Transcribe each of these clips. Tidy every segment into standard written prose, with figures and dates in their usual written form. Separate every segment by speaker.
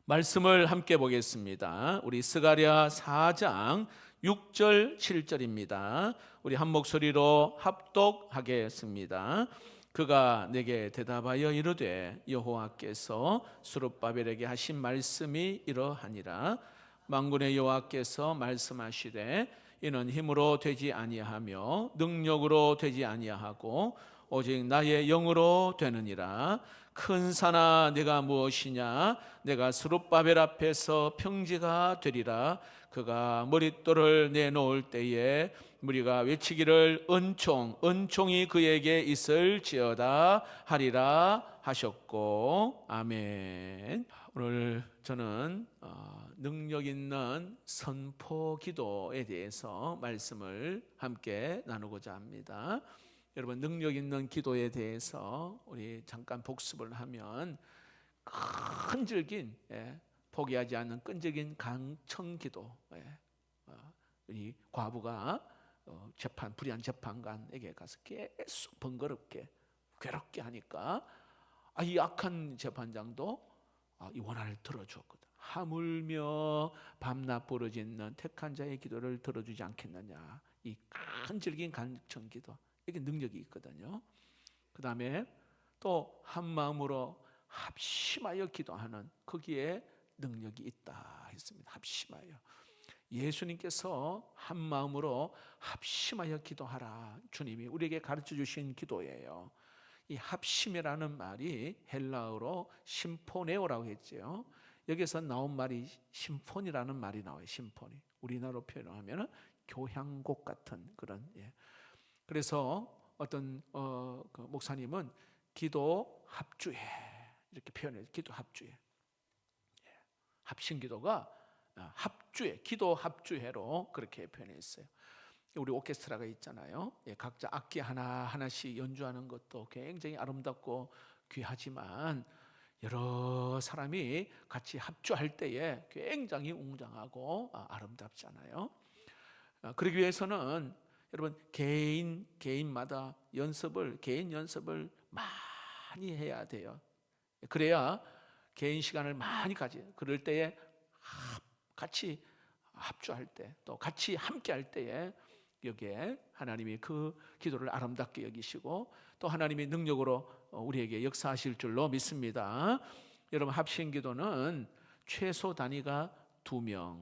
Speaker 1: 말씀을 함께 보겠습니다. 우리 스가랴 4장 6절 7절입니다. 우리 한 목소리로 합독하겠습니다. 그가 내게 대답하여 이르되 여호와께서 스룹바벨에게 하신 말씀이 이러하니라. 만군의 여호와께서 말씀하시되 이는 힘으로 되지 아니하며 능력으로 되지 아니하고 오직 나의 영으로 되느니라. 큰 산아 내가 무엇이냐? 내가 스룹바벨 앞에서 평지가 되리라. 그가 머릿돌을 내놓을 때에 무리가 외치기를 은총이 그에게 있을지어다 하리라 하셨고. 아멘. 오늘 저는 능력 있는 선포 기도에 대해서 말씀을 함께 나누고자 합니다. 여러분, 능력 있는 기도에 대해서 우리 잠깐 복습을 하면 끈질긴, 포기하지 않는 끈질긴 강청 기도. 이 과부가 불의한 재판관에게 가서 계속 번거롭게 괴롭게 하니까 이 악한 재판장도 이 원한을 들어주었거든. 하물며 밤낮 부르짖는 택한 자의 기도를 들어주지 않겠느냐. 이 끈질긴 강청 기도, 이게 능력이 있거든요. 그 다음에 또 한 마음으로 합심하여 기도하는, 거기에 능력이 있다 했습니다. 합심하여. 예수님께서 한 마음으로 합심하여 기도하라, 주님이 우리에게 가르쳐 주신 기도예요. 이 합심이라는 말이 헬라어로 심포네오라고 했죠. 여기서 나온 말이 심포니라는 말이 나와요. 심포니. 우리나라로 표현하면 교향곡 같은 그런. 그래서 어떤 그 목사님은 기도 합주회 이렇게 표현해요. 기도 합주회. 합심 기도가 합주회, 기도 합주회로 그렇게 표현했어요. 우리 오케스트라가 있잖아요. 각자 악기 하나씩 연주하는 것도 굉장히 아름답고 귀하지만 여러 사람이 같이 합주할 때에 굉장히 웅장하고 아름답잖아요. 그러기 위해서는 여러분 개인마다 개인 연습을 많이 해야 돼요. 그래야 개인 시간을 많이 그럴 때에 같이 합주할 때, 또 같이 함께 할 때에 여기에 하나님이 그 기도를 아름답게 여기시고 또 하나님의 능력으로 우리에게 역사하실 줄로 믿습니다. 여러분, 합심 기도는 최소 단위가 2명.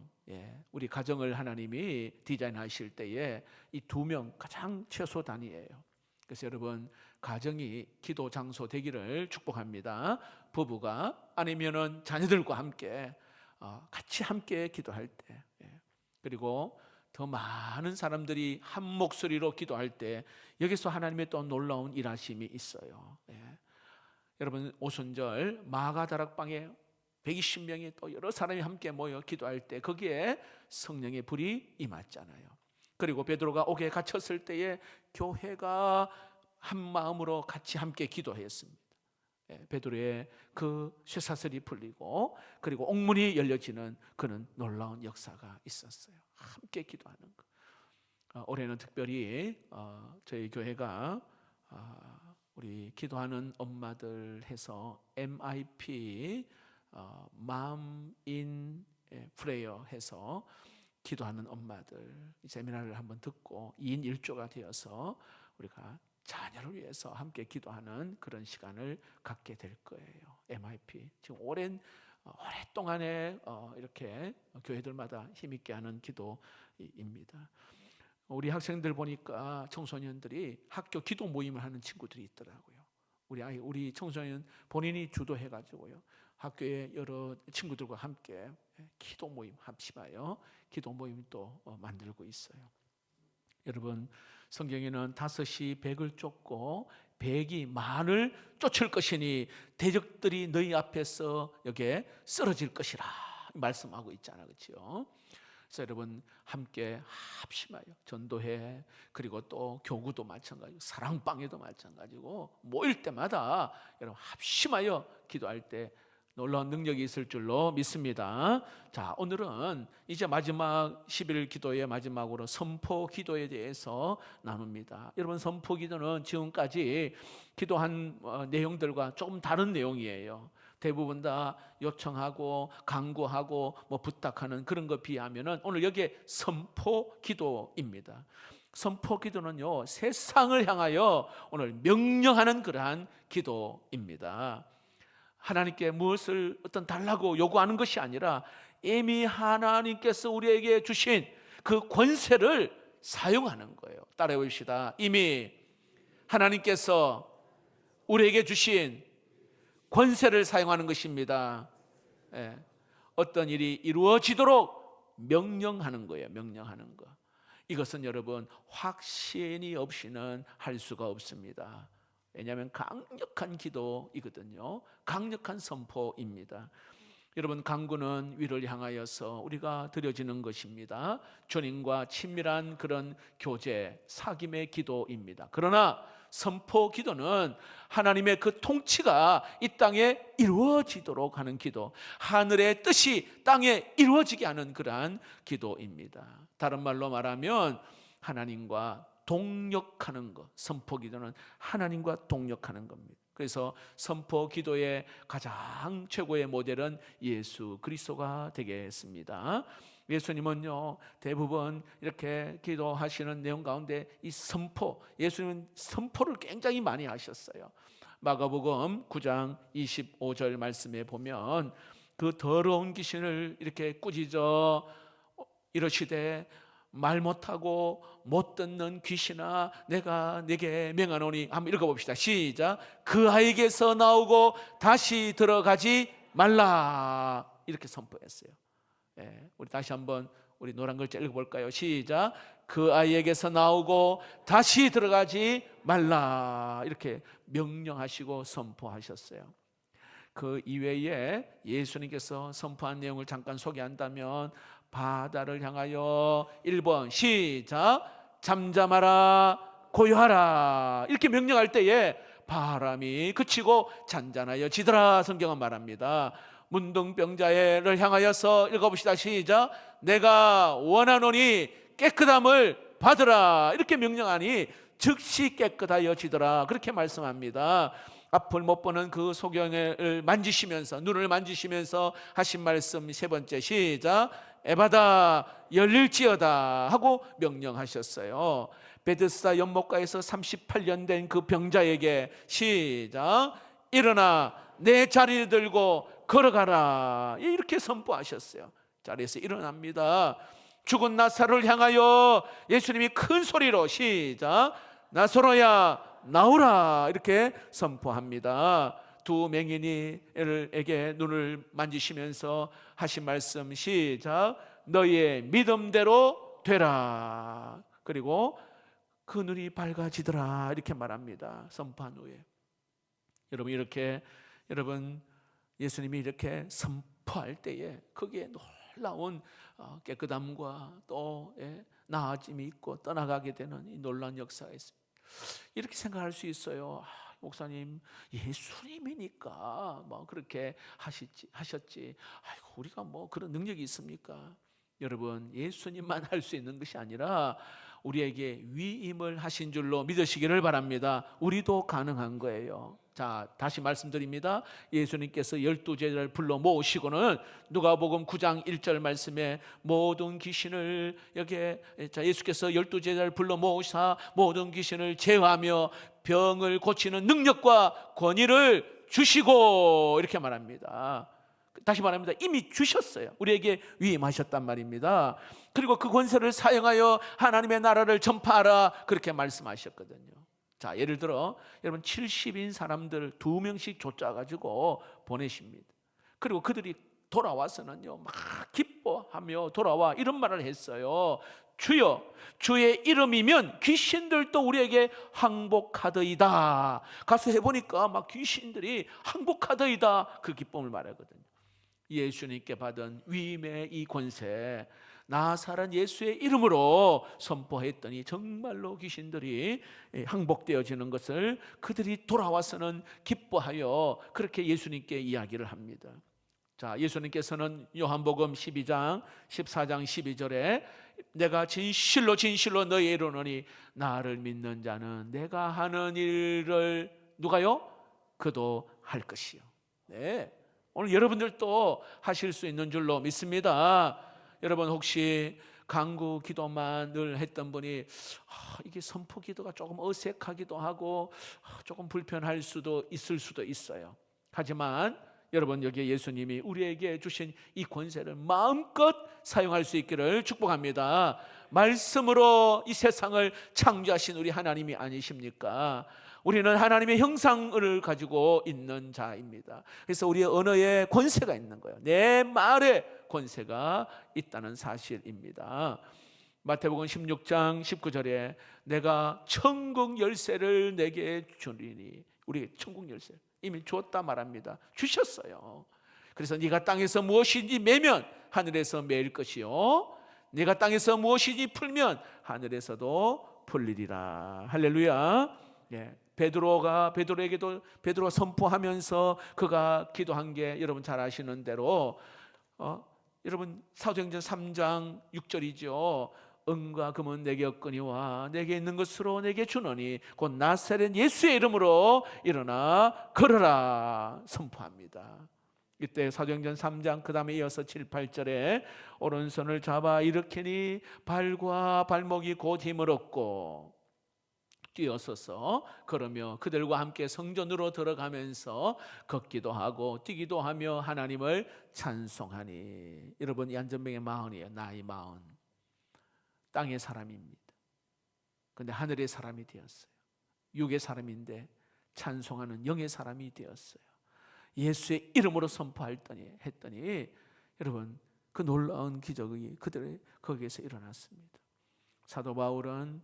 Speaker 1: 우리 가정을 하나님이 디자인하실 때에 이 2명 가장 최소 단위예요. 그래서 여러분, 가정이 기도 장소 되기를 축복합니다. 부부가 아니면은 자녀들과 함께 같이 함께 기도할 때, 그리고 더 많은 사람들이 한 목소리로 기도할 때 여기서 하나님의 또 놀라운 일하심이 있어요. 여러분, 오순절 마가다락방에 120명이 또 여러 사람이 함께 모여 기도할 때 거기에 성령의 불이 임했잖아요. 그리고 베드로가 옥에 갇혔을 때에 교회가 한 마음으로 같이 함께 기도했습니다. 베드로의 그 쇠사슬이 풀리고 그리고 옥문이 열려지는 그런 놀라운 역사가 있었어요. 함께 기도하는 것. 올해는 특별히 저희 교회가 우리 기도하는 엄마들 해서 MIP Mom in Prayer 해서 기도하는 엄마들 세미나를 한번 듣고 2인 1조가 되어서 우리가 자녀를 위해서 함께 기도하는 그런 시간을 갖게 될 거예요. MIP 지금 오랫동안에 이렇게 교회들마다 힘있게 하는 기도입니다. 우리 학생들 보니까 청소년들이 학교 기도 모임을 하는 친구들이 있더라고요. 우리 청소년 본인이 주도해가지고요, 학교의 여러 친구들과 함께 기도 모임 합심하여 기도 모임도 만들고 있어요. 여러분, 성경에는 5이 100을 쫓고 100이 만을 쫓을 것이니 대적들이 너희 앞에서 여기에 쓰러질 것이라 말씀하고 있잖아요. 그렇죠? 그래서 여러분, 함께 합심하여 전도회, 그리고 또 교구도 마찬가지고 사랑방에도 마찬가지고 모일 때마다 여러분 합심하여 기도할 때 놀라운 능력이 있을 줄로 믿습니다. 자, 오늘은 이제 마지막 11일 기도의 마지막으로 선포 기도에 대해서 나눕니다. 여러분, 선포 기도는 지금까지 기도한 내용들과 조금 다른 내용이에요. 대부분 다 요청하고 강구하고 뭐 부탁하는 그런 거 비하면은 오늘 여기에 선포 기도입니다. 선포 기도는요, 세상을 향하여 오늘 명령하는 그러한 기도입니다. 하나님께 무엇을 어떤 달라고 요구하는 것이 아니라 이미 하나님께서 우리에게 주신 그 권세를 사용하는 거예요. 따라해 봅시다. 이미 하나님께서 우리에게 주신 권세를 사용하는 것입니다. 예. 어떤 일이 이루어지도록 명령하는 거예요. 명령하는 거. 이것은 여러분 확신이 없이는 할 수가 없습니다. 왜냐하면 강력한 기도이거든요. 강력한 선포입니다. 여러분, 강구는 위를 향하여서 우리가 드려지는 것입니다. 주님과 친밀한 그런 교제, 사귐의 기도입니다. 그러나 선포 기도는 하나님의 그 통치가 이 땅에 이루어지도록 하는 기도, 하늘의 뜻이 땅에 이루어지게 하는 그러한 기도입니다. 다른 말로 말하면 하나님과 동력하는 것. 선포 기도는 하나님과 동력하는 겁니다. 그래서 선포 기도의 가장 최고의 모델은 예수 그리스도가 되겠습니다. 예수님은요, 대부분 이렇게 기도하시는 내용 가운데 이 선포, 예수님은 선포를 굉장히 많이 하셨어요. 마가복음 9장 25절 말씀에 보면 그 더러운 귀신을 이렇게 꾸짖어 이러시되 말 못하고 못 듣는 귀신아, 내가 네게 명하노니. 한번 읽어봅시다. 시작. 그 아이에게서 나오고 다시 들어가지 말라. 이렇게 선포했어요. 예, 우리 다시 한번 우리 노란 글자 읽어볼까요? 시작. 그 아이에게서 나오고 다시 들어가지 말라. 이렇게 명령하시고 선포하셨어요. 그 이외에 예수님께서 선포한 내용을 잠깐 소개한다면 바다를 향하여 1번 시작. 잠잠하라, 고요하라. 이렇게 명령할 때에 바람이 그치고 잔잔하여 지더라. 성경은 말합니다. 문둥병자를 향하여서 읽어봅시다. 시작. 내가 원하노니 깨끗함을 받으라. 이렇게 명령하니 즉시 깨끗하여지더라. 그렇게 말씀합니다. 앞을 못 보는 그 소경을 만지시면서, 눈을 만지시면서 하신 말씀 세 번째. 시작. 에바다, 열릴지어다 하고 명령하셨어요. 베드스다 연못가에서 38년 된 그 병자에게 시작. 일어나 내 자리를 들고 걸어가라. 이렇게 선포하셨어요. 자리에서 일어납니다. 죽은 나사로를 향하여 예수님이 큰 소리로 시작. 나사로야 나오라. 이렇게 선포합니다. 두 맹인이에게 눈을 만지시면서 하신 말씀 시작. 너희의 믿음대로 되라. 그리고 그 눈이 밝아지더라. 이렇게 말합니다. 선포한 후에 여러분, 이렇게 여러분 예수님이 이렇게 선포할 때에 거기에 놀라운 깨끗함과 또 나아짐이 있고 떠나가게 되는 이 놀라운 역사가 있습니다. 이렇게 생각할 수 있어요. 목사님, 예수님이니까 뭐 그렇게 하셨지. 아이고, 우리가 뭐 그런 능력이 있습니까? 여러분, 예수님만 할 수 있는 것이 아니라 우리에게 위임을 하신 줄로 믿으시기를 바랍니다. 우리도 가능한 거예요. 자, 다시 말씀드립니다. 예수님께서 12제자를 불러 모으시고는 누가복음 9장 1절 말씀에 모든 귀신을 여기에 예수께서 12제자를 불러 모으사 모든 귀신을 제어하며 병을 고치는 능력과 권위를 주시고 이렇게 말합니다. 다시 말합니다. 이미 주셨어요. 우리에게 위임하셨단 말입니다. 그리고 그 권세를 사용하여 하나님의 나라를 전파하라. 그렇게 말씀하셨거든요. 자, 예를 들어 여러분 70인 사람들 2명씩 쫓아가지고 보내십니다. 그리고 그들이 돌아와서는요 막 기뻐하며 돌아와 이런 말을 했어요. 주여, 주의 이름이면 귀신들도 우리에게 항복하더이다. 가서 해보니까 막 귀신들이 항복하더이다. 그 기쁨을 말하거든요. 예수님께 받은 위임의 이 권세, 나사렛 예수의 이름으로 선포했더니 정말로 귀신들이 항복되어지는 것을 그들이 돌아와서는 기뻐하여 그렇게 예수님께 이야기를 합니다. 자, 예수님께서는 요한복음 12장 14장 12절에 내가 진실로 진실로 너희에 이르노니 나를 믿는 자는 내가 하는 일을 누가요? 그도 할 것이요. 네, 오늘 여러분들도 하실 수 있는 줄로 믿습니다. 여러분 혹시 간구 기도만 늘 했던 분이 이게 선포 기도가 조금 어색하기도 하고 조금 불편할 수도 있어요. 하지만 여러분, 여기에 예수님이 우리에게 주신 이 권세를 마음껏 사용할 수 있기를 축복합니다. 말씀으로 이 세상을 창조하신 우리 하나님이 아니십니까? 우리는 하나님의 형상을 가지고 있는 자입니다. 그래서 우리의 언어에 권세가 있는 거예요. 내 말에 권세가 있다는 사실입니다. 마태복음 16장 19절에 내가 천국 열쇠를 내게 주리니, 우리에게 천국 열쇠 이미 주었다 말합니다. 주셨어요. 그래서 네가 땅에서 무엇이든지 매면 하늘에서 매일 것이요, 네가 땅에서 무엇이든지 풀면 하늘에서도 풀리리라. 할렐루야. 예. 베드로에게도 베드로가 선포하면서 그가 기도한 게 여러분 잘 아시는 대로 여러분 사도행전 3장 6절이죠. 은과 금은 내게 없거니와 내게 있는 것으로 내게 주노니 곧 나사렛 예수의 이름으로 일어나 걸어라 선포합니다. 이때 사도행전 3장 그 다음에 이어서 7, 8절에 오른손을 잡아 일으키니 발과 발목이 곧 힘을 얻고 뛰어서서 걸으며 그들과 함께 성전으로 들어가면서 걷기도 하고 뛰기도 하며 하나님을 찬송하니. 여러분, 이 안전병의 마흔이에요. 나이 마흔. 땅의 사람입니다. 그런데 하늘의 사람이 되었어요. 육의 사람인데 찬송하는 영의 사람이 되었어요. 예수의 이름으로 했더니 여러분, 그 놀라운 기적이 그들의 거기에서 일어났습니다. 사도 바울은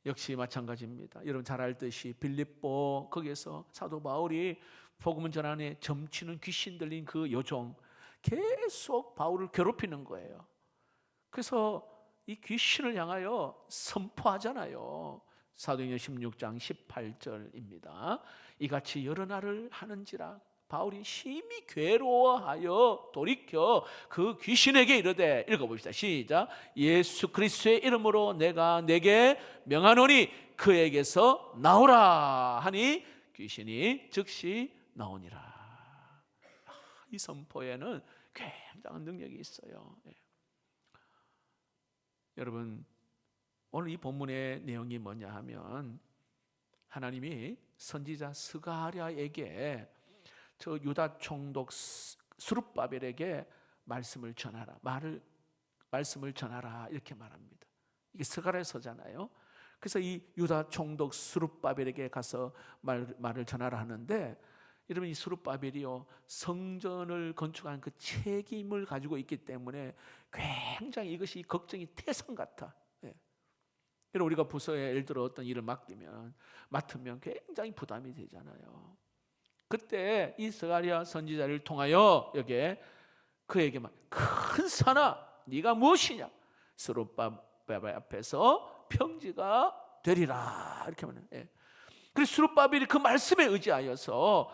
Speaker 1: 역시 마찬가지입니다. 여러분 잘 알듯이 빌립보 거기에서 사도 바울이 복음을 전하는 점치는 귀신 들린 그 여종, 계속 바울을 괴롭히는 거예요. 그래서 이 귀신을 향하여 선포하잖아요. 사도행전 16장 18절입니다. 이같이 여러 날을 하는지라 바울이 심히 괴로워하여 돌이켜 그 귀신에게 이르되, 읽어봅시다. 시작. 예수 그리스도의 이름으로 내가 내게 명하노니 그에게서 나오라 하니 귀신이 즉시 나오니라. 이 선포에는 굉장한 능력이 있어요. 여러분, 오늘 이 본문의 내용이 뭐냐 하면 하나님이 선지자 스가랴에게 저 유다 총독 스룹바벨에게 말씀을 전하라 이렇게 말합니다. 이게 스가랴서잖아요. 그래서 이 유다 총독 스룹바벨에게 가서 말을 전하라 하는데, 여러분 이 스룹바벨이요 성전을 건축하는 그 책임을 가지고 있기 때문에 굉장히 이것이 걱정이 태산 같아. 여러분 우리가 부서에 예를 들어 어떤 일을 맡으면 굉장히 부담이 되잖아요. 그때 이 스가랴 선지자를 통하여 여기에 그에게만 큰 산아 네가 무엇이냐, 스룹바벨 앞에서 평지가 되리라 이렇게 말해요. 그래서 스룹바벨이 그 말씀에 의지하여서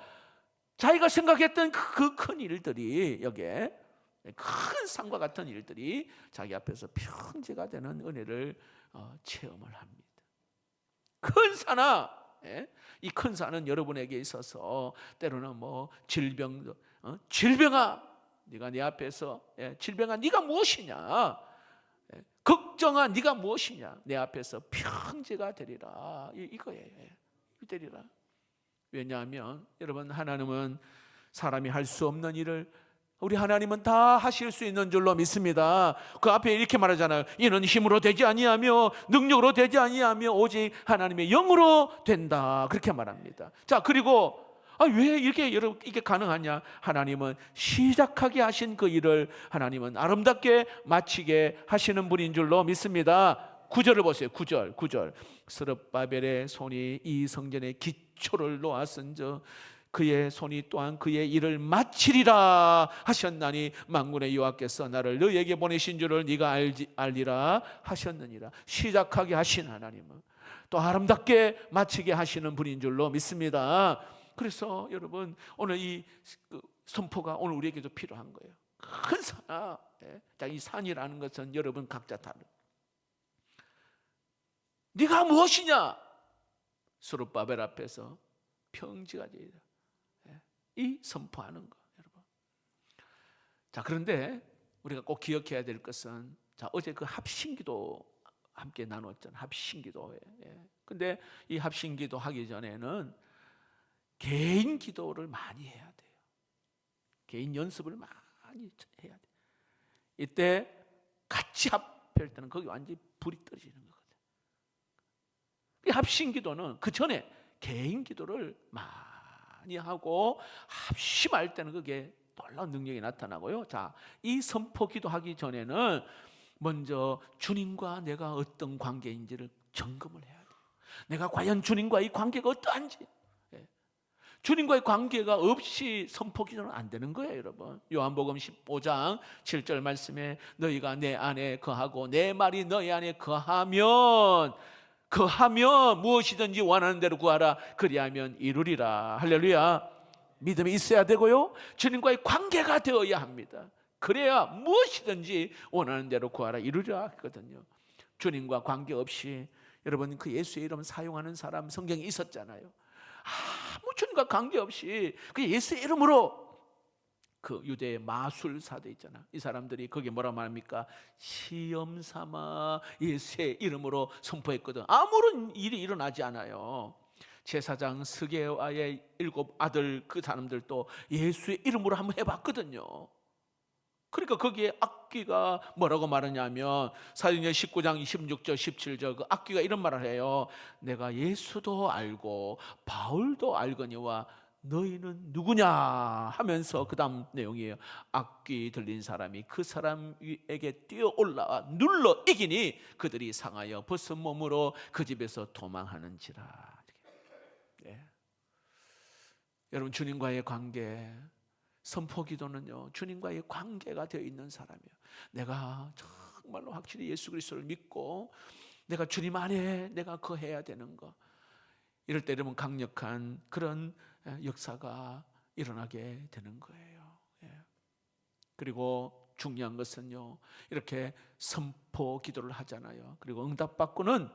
Speaker 1: 자기가 생각했던 그 큰 일들이, 여기에 큰 산과 같은 일들이 자기 앞에서 평지가 되는 은혜를 체험을 합니다. 큰 산아, 이 큰 산은 여러분에게 있어서 때로는 뭐 질병아 네가 내 앞에서, 질병아 네가 무엇이냐, 걱정아 네가 무엇이냐, 내 앞에서 평지가 되리라. 이거예요. 되리라. 왜냐하면 여러분 하나님은 사람이 할 수 없는 일을 우리 하나님은 다 하실 수 있는 줄로 믿습니다. 그 앞에 이렇게 말하잖아요. 이는 힘으로 되지 아니하며 능력으로 되지 아니하며 오직 하나님의 영으로 된다. 그렇게 말합니다. 자, 그리고 왜 이게 가능하냐? 하나님은 시작하게 하신 그 일을 하나님은 아름답게 마치게 하시는 분인 줄로 믿습니다. 9절을 보세요. 9절. 스룹바벨의 손이 이 성전의 기초를 놓았은즉 그의 손이 또한 그의 일을 마치리라 하셨나니 만군의 여호와께서 나를 너희에게 보내신 줄을 네가 알리라 하셨느니라. 시작하게 하신 하나님은 또 아름답게 마치게 하시는 분인 줄로 믿습니다. 그래서 여러분 오늘 이 선포가 오늘 우리에게도 필요한 거예요. 큰 산아. 자, 이 산이라는 것은 여러분 각자 다른, 네가 무엇이냐? 스룹바벨 앞에서 평지가 되리라. 이 선포하는 거, 여러분. 자, 그런데 우리가 꼭 기억해야 될 것은, 자, 어제 그 합심기도 함께 나눴잖아요. 합심기도에. 근데 이 합심기도 하기 전에는 개인 기도를 많이 해야 돼요. 개인 연습을 많이 해야 돼요. 이때 같이 합할 때는 거기 완전히 불이 떨어지는 거거든요. 이 합심기도는 그 전에 개인 기도를 많이 하고 합심할 때는 그게 놀라운 능력이 나타나고요. 자, 이 선포 기도하기 전에는 먼저 주님과 내가 어떤 관계인지를 점검을 해야 돼요. 내가 과연 주님과의 관계가 어떠한지. 주님과의 관계가 없이 선포 기도는 안 되는 거예요, 여러분. 요한복음 15장 7절 말씀에 너희가 내 안에 거하고 내 말이 너희 안에 거하면 무엇이든지 원하는 대로 구하라. 그리하면 이루리라. 할렐루야. 믿음이 있어야 되고요, 주님과의 관계가 되어야 합니다. 그래야 무엇이든지 원하는 대로 구하라, 이루리라 했거든요. 주님과 관계없이, 여러분 그 예수의 이름 사용하는 사람 성경에 있었잖아요. 아무 주님과 관계없이 그 예수의 이름으로, 그 유대의 마술사도 있잖아. 이 사람들이 거기에 뭐라 말합니까? 시험 삼아 예수의 이름으로 선포했거든. 아무런 일이 일어나지 않아요. 제사장 스게와의 7 아들, 그 사람들도 예수의 이름으로 한번 해봤거든요. 그러니까 거기에 악귀가 뭐라고 말하냐면 사도행전 19장 26절 17절 그 악귀가 이런 말을 해요. 내가 예수도 알고 바울도 알거니와 너희는 누구냐 하면서 그 다음 내용이에요. 악귀 들린 사람이 그 사람 위에게 뛰어 올라와 눌러 이기니 그들이 상하여 벗은 몸으로 그 집에서 도망하는지라. 네. 여러분, 주님과의 관계, 선포 기도는요, 주님과의 관계가 되어 있는 사람이에요. 내가 정말로 확실히 예수 그리스도를 믿고 내가 주님 안에 내가 거해야 되는 거, 이럴 때 여러분 강력한 그런 역사가 일어나게 되는 거예요. 그리고 중요한 것은요, 이렇게 선포 기도를 하잖아요. 그리고 응답받고는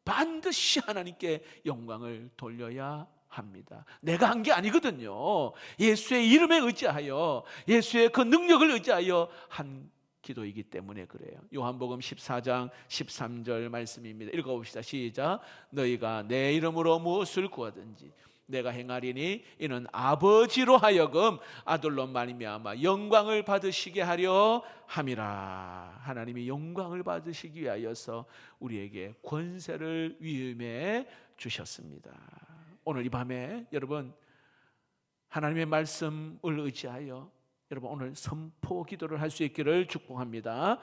Speaker 1: 반드시 하나님께 영광을 돌려야 합니다. 내가 한 게 아니거든요. 예수의 이름에 의지하여, 예수의 그 능력을 의지하여 한 기도이기 때문에 그래요. 요한복음 14장 13절 말씀입니다. 읽어봅시다. 시작. 너희가 내 이름으로 무엇을 구하든지 내가 행하리니 이는 아버지로 하여금 아들로 말미암아 영광을 받으시게 하려 함이라. 하나님이 영광을 받으시기 위하여서 우리에게 권세를 위임해 주셨습니다. 오늘 이 밤에 여러분 하나님의 말씀을 의지하여 여러분 오늘 선포 기도를 할 수 있기를 축복합니다.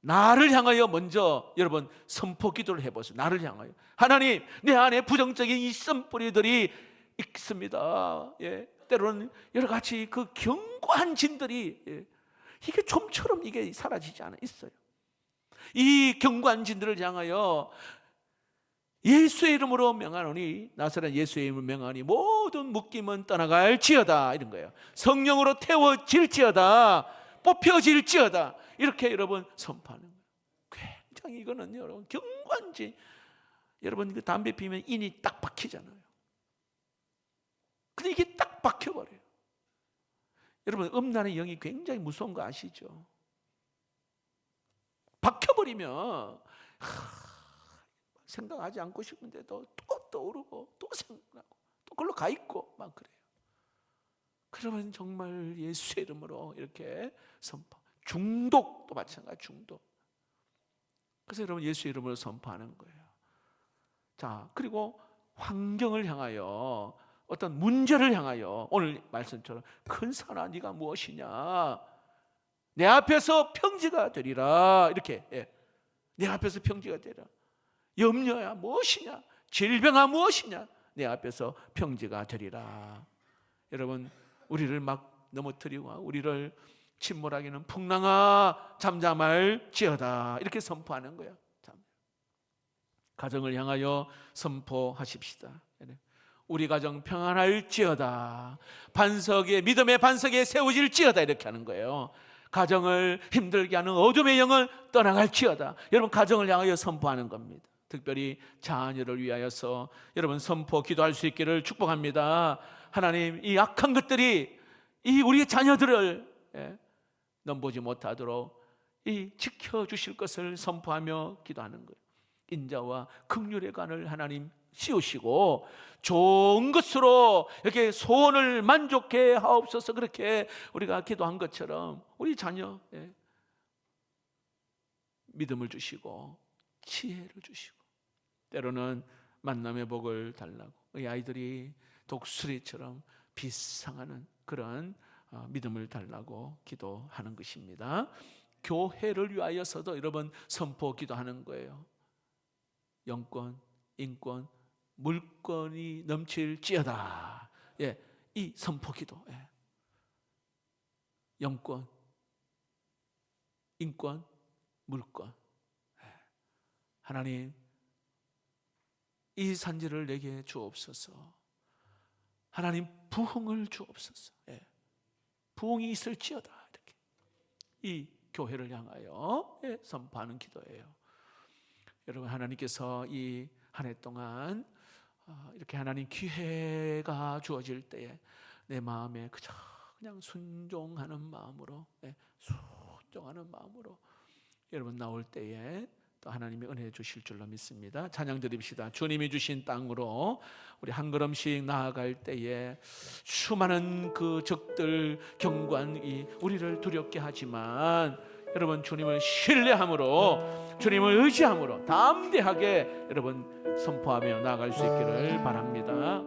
Speaker 1: 나를 향하여 먼저 여러분 선포 기도를 해보세요. 나를 향하여, 하나님, 내 안에 부정적인 이 씨뿌리들이 있습니다. 때로는 여러 가지 그 견고한 진들이 이게 좀처럼 이게 사라지지 않아 있어요. 이 견고한 진들을 향하여 예수의 이름으로 명하노니, 나사렛 예수의 이름으로 명하니 모든 묶임은 떠나갈지어다, 이런 거예요. 성령으로 태워질지어다, 뽑혀질지어다, 이렇게 여러분 선포하는 거예요. 굉장히 이거는 여러분 견고한지, 여러분 그 담배 피우면 인이 딱 박히잖아요. 근데 이게 딱 박혀버려요. 여러분 음란의 영이 굉장히 무서운 거 아시죠? 박혀버리면 생각하지 않고 싶은데도 또 떠오르고 또 생각나고 또 그걸로 가 있고 막 그래요. 그러면 정말 예수의 이름으로 이렇게 선포. 중독도 마찬가지, 중독. 그래서 여러분 예수의 이름으로 선포하는 거예요. 자, 그리고 환경을 향하여, 어떤 문제를 향하여 오늘 말씀처럼 큰 산아 네가 무엇이냐, 내 앞에서 평지가 되리라, 이렇게 내 앞에서 평지가 되리라. 염려야 무엇이냐, 질병아 무엇이냐, 내 앞에서 평지가 되리라. 여러분 우리를 막 넘어뜨리고 우리를 침몰하기는 풍랑아 잠잠할지어다, 이렇게 선포하는 거야. 가정을 향하여 선포하십시다. 우리 가정 평안할지어다, 반석에, 믿음의 반석에 세워질지어다, 이렇게 하는 거예요. 가정을 힘들게 하는 어둠의 영은 떠나갈지어다. 여러분 가정을 향하여 선포하는 겁니다. 특별히 자녀를 위하여서 여러분 선포 기도할 수 있기를 축복합니다. 하나님, 이 악한 것들이 이 우리의 자녀들을 넘보지 못하도록 이 지켜주실 것을 선포하며 기도하는 거예요. 인자와 긍휼의 간을 하나님 씌우시고 좋은 것으로 이렇게 소원을 만족해 하옵소서. 그렇게 우리가 기도한 것처럼 우리 자녀 믿음을 주시고 지혜를 주시고 때로는 만남의 복을 달라고 이 아이들이 독수리처럼 비상하는 그런 믿음을 달라고 기도하는 것입니다. 교회를 위하여서도 여러분 선포 기도하는 거예요. 영권, 인권, 물권이 넘칠지어다. 이 선포 기도. 영권, 인권, 물권. 하나님, 이 산지를 내게 주옵소서. 하나님, 부흥을 주옵소서. 부흥이 있을지어다. 이렇게 이 교회를 향하여 선포하는 기도예요. 여러분, 하나님께서 이 한 해 동안 이렇게 하나님 기회가 주어질 때에 내 마음에 그냥 순종하는 마음으로 순종하는 마음으로 여러분 나올 때에 또 하나님이 은혜 주실 줄로 믿습니다. 찬양 드립시다. 주님이 주신 땅으로 우리 한 걸음씩 나아갈 때에 수많은 그 적들 경관이 우리를 두렵게 하지만 여러분 주님을 신뢰함으로 주님을 의지함으로 담대하게 여러분 선포하며 나아갈 수 있기를 바랍니다.